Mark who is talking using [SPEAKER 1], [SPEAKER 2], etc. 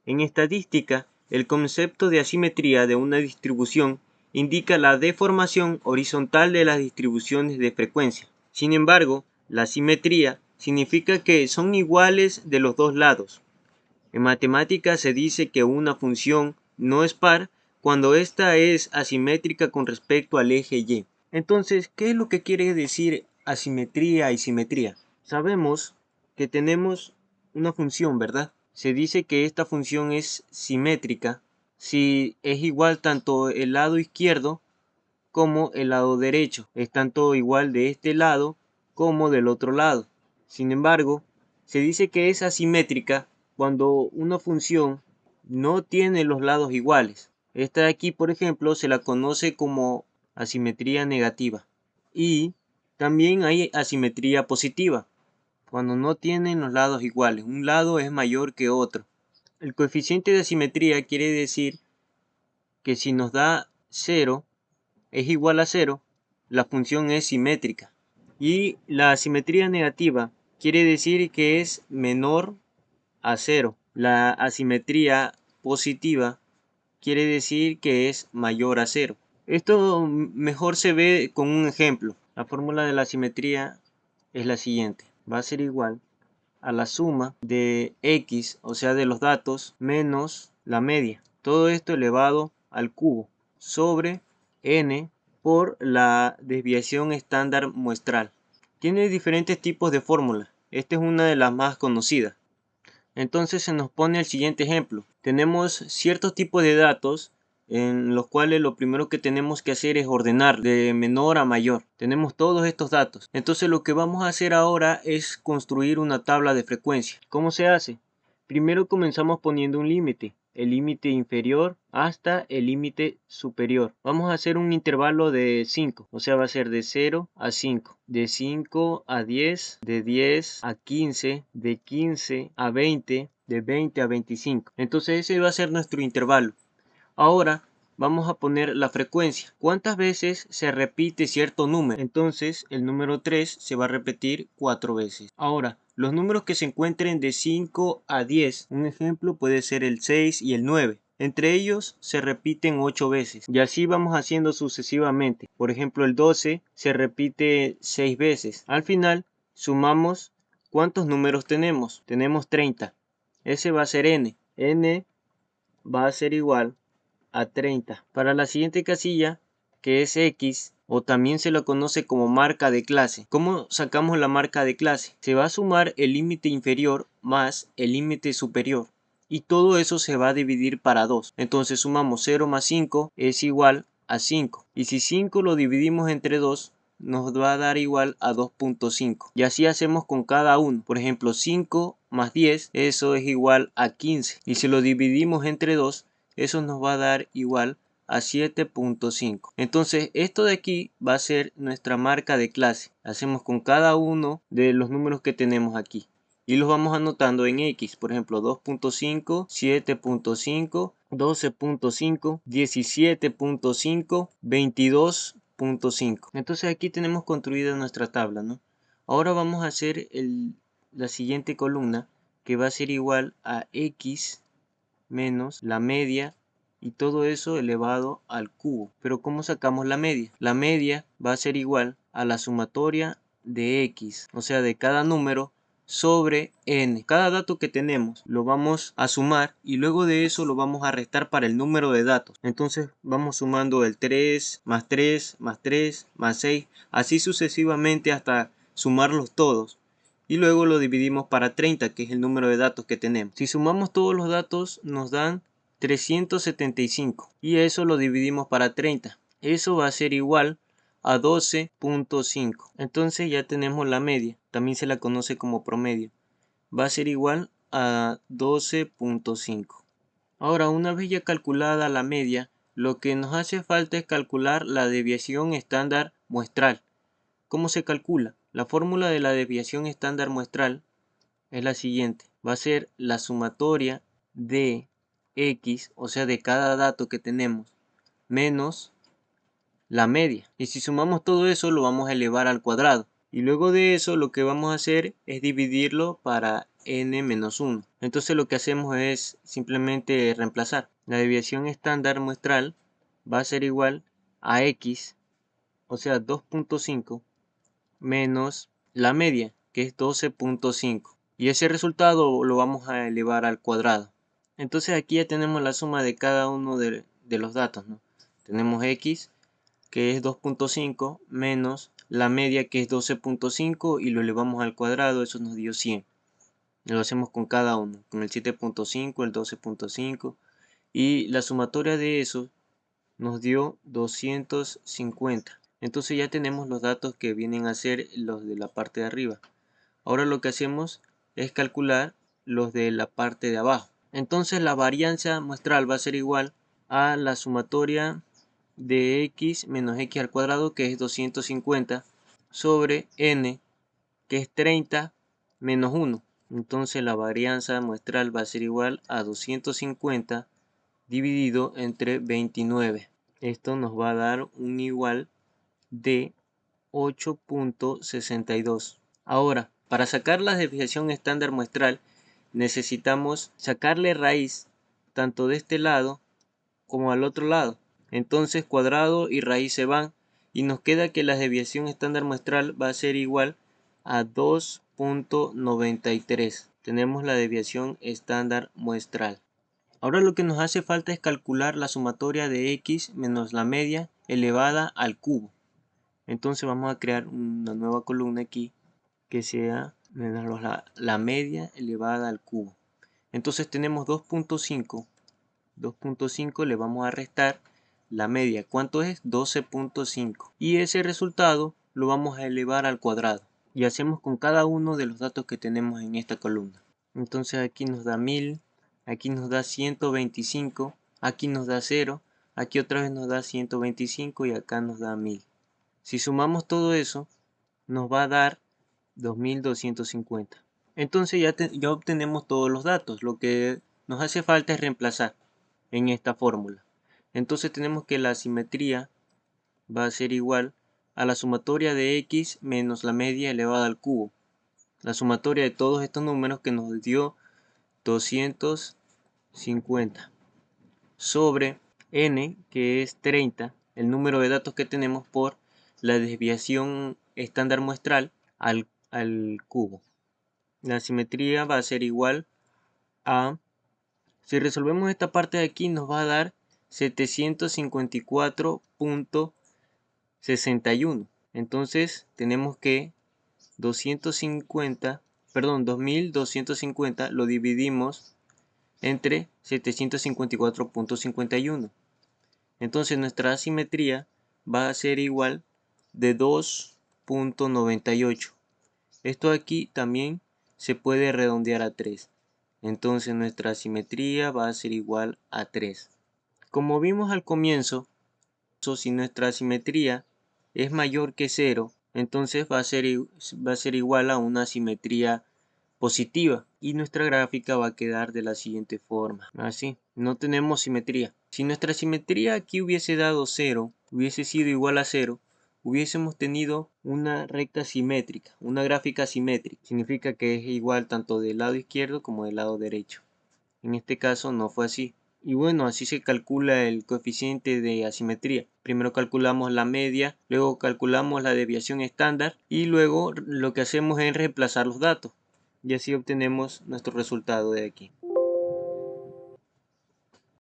[SPEAKER 1] En estadística, el concepto de asimetría de una distribución indica la deformación horizontal de las distribuciones de frecuencia. Sin embargo, la simetría significa que son iguales de los dos lados. En matemáticas se dice que una función no es par cuando ésta es asimétrica con respecto al eje Y. Entonces, ¿qué es lo que quiere decir asimetría y simetría? Sabemos que tenemos una función, ¿verdad? Se dice que esta función es simétrica si es igual tanto el lado izquierdo como el lado derecho. Es tanto igual de este lado como del otro lado. Sin embargo, se dice que es asimétrica cuando una función no tiene los lados iguales. Esta de aquí, por ejemplo, se la conoce como asimetría negativa. Y también hay asimetría positiva, cuando no tienen los lados iguales. Un lado es mayor que otro. El coeficiente de asimetría quiere decir que si nos da 0, es igual a 0, la función es simétrica. Y la asimetría negativa quiere decir que es menor a 0. La asimetría positiva quiere decir que es mayor a 0. Esto mejor se ve con un ejemplo. La fórmula de la asimetría es la siguiente. Va a ser igual a la suma de x, o sea de los datos, menos la media. Todo esto elevado al cubo sobre n por la desviación estándar muestral. Tiene diferentes tipos de fórmulas. Esta es una de las más conocidas. Entonces se nos pone el siguiente ejemplo. Tenemos ciertos tipos de datos en los cuales lo primero que tenemos que hacer es ordenar de menor a mayor. Tenemos todos estos datos. Entonces lo que vamos a hacer ahora es construir una tabla de frecuencia. ¿Cómo se hace? Primero comenzamos poniendo un límite. El límite inferior hasta el límite superior. Vamos a hacer un intervalo de 5, o sea va a ser de 0 a 5, de 5 a 10, de 10 a 15, de 15 a 20, de 20 a 25. Entonces ese va a ser nuestro intervalo. Ahora vamos a poner la frecuencia. ¿Cuántas veces se repite cierto número? Entonces el número 3 se va a repetir 4 veces. Ahora, los números que se encuentren de 5 a 10, un ejemplo puede ser el 6 y el 9. Entre ellos se repiten 8 veces y así vamos haciendo sucesivamente. Por ejemplo, el 12 se repite 6 veces. Al final sumamos cuántos números tenemos. Tenemos 30. Ese va a ser n. N va a ser igual a 30. Para la siguiente casilla, que es X, o también se lo conoce como marca de clase. ¿Cómo sacamos la marca de clase? Se va a sumar el límite inferior más el límite superior. Y todo eso se va a dividir para 2. Entonces sumamos 0 más 5 es igual a 5. Y si 5 lo dividimos entre 2, nos va a dar igual a 2.5. Y así hacemos con cada uno. Por ejemplo, 5 más 10, eso es igual a 15. Y si lo dividimos entre 2, eso nos va a dar igual a 7.5. Entonces esto de aquí va a ser nuestra marca de clase. Hacemos con cada uno de los números que tenemos aquí y los vamos anotando en X. Por ejemplo, 2.5, 7.5, 12.5, 17.5, 22.5. Entonces aquí tenemos construida nuestra tabla, ¿no? Ahora vamos a hacer la siguiente columna, que va a ser igual a X menos la media y todo eso elevado al cubo. Pero ¿cómo sacamos la media? La media va a ser igual a la sumatoria de X, o sea de cada número sobre n. Cada dato que tenemos lo vamos a sumar y luego de eso lo vamos a restar para el número de datos. Entonces vamos sumando el 3 más 3 más 3 más 6, así sucesivamente hasta sumarlos todos. Y luego lo dividimos para 30, que es el número de datos que tenemos. Si sumamos todos los datos nos dan 375 y eso lo dividimos para 30. Eso va a ser igual a 12.5. Entonces ya tenemos la media, también se la conoce como promedio. Va a ser igual a 12.5. Ahora, una vez ya calculada la media, lo que nos hace falta es calcular la desviación estándar muestral. ¿Cómo se calcula? La fórmula de la desviación estándar muestral es la siguiente. Va a ser la sumatoria de X, o sea de cada dato que tenemos, menos la media. Y si sumamos todo eso lo vamos a elevar al cuadrado. Y luego de eso lo que vamos a hacer es dividirlo para n menos 1. Entonces lo que hacemos es simplemente reemplazar. La desviación estándar muestral va a ser igual a x, o sea 2.5, menos la media, que es 12.5. Y ese resultado lo vamos a elevar al cuadrado. Entonces aquí ya tenemos la suma de cada uno de los datos, ¿no? Tenemos x, que es 2.5, menos la media, que es 12.5, y lo elevamos al cuadrado, eso nos dio 100. Lo hacemos con cada uno, con el 7.5, el 12.5, y la sumatoria de eso nos dio 250. Entonces ya tenemos los datos que vienen a ser los de la parte de arriba. Ahora lo que hacemos es calcular los de la parte de abajo. Entonces la varianza muestral va a ser igual a la sumatoria de x menos x al cuadrado, que es 250, sobre n, que es 30 menos 1. Entonces la varianza muestral va a ser igual a 250 dividido entre 29. Esto nos va a dar un igual de 8.62. Ahora, para sacar la desviación estándar muestral, necesitamos sacarle raíz tanto de este lado como al otro lado. Entonces cuadrado y raíz se van y nos queda que la desviación estándar muestral va a ser igual a 2.93. Tenemos la desviación estándar muestral. Ahora lo que nos hace falta es calcular la sumatoria de x menos la media elevada al cubo. Entonces vamos a crear una nueva columna aquí que sea menos la media elevada al cubo. Entonces tenemos 2.5. 2.5 le vamos a restar la media. ¿Cuánto es? 12.5. Y ese resultado lo vamos a elevar al cuadrado. Y hacemos con cada uno de los datos que tenemos en esta columna. Entonces aquí nos da 1000, aquí nos da 125, aquí nos da 0, aquí otra vez nos da 125 y acá nos da 1000. Si sumamos todo eso, nos va a dar 2250. Entonces ya obtenemos todos los datos. Lo que nos hace falta es reemplazar en esta fórmula. Entonces tenemos que la simetría va a ser igual a la sumatoria de x menos la media elevada al cubo. La sumatoria de todos estos números que nos dio 250 sobre n, que es 30, el número de datos que tenemos, por la desviación estándar muestral al cubo. La simetría va a ser igual a, si resolvemos esta parte de aquí, nos va a dar 754.61. Entonces tenemos que 2250 lo dividimos entre 754.51. Entonces nuestra asimetría va a ser igual de 2.98. Esto aquí también se puede redondear a 3. Entonces nuestra asimetría va a ser igual a 3. Como vimos al comienzo, si nuestra asimetría es mayor que 0, entonces va a ser igual a una asimetría positiva y nuestra gráfica va a quedar de la siguiente forma. Así, no tenemos simetría. Si nuestra simetría aquí hubiese dado 0, hubiese sido igual a 0, hubiésemos tenido una recta simétrica, una gráfica simétrica. Significa que es igual tanto del lado izquierdo como del lado derecho. En este caso no fue así. Y bueno, así se calcula el coeficiente de asimetría. Primero calculamos la media, luego calculamos la desviación estándar y luego lo que hacemos es reemplazar los datos. Y así obtenemos nuestro resultado de aquí.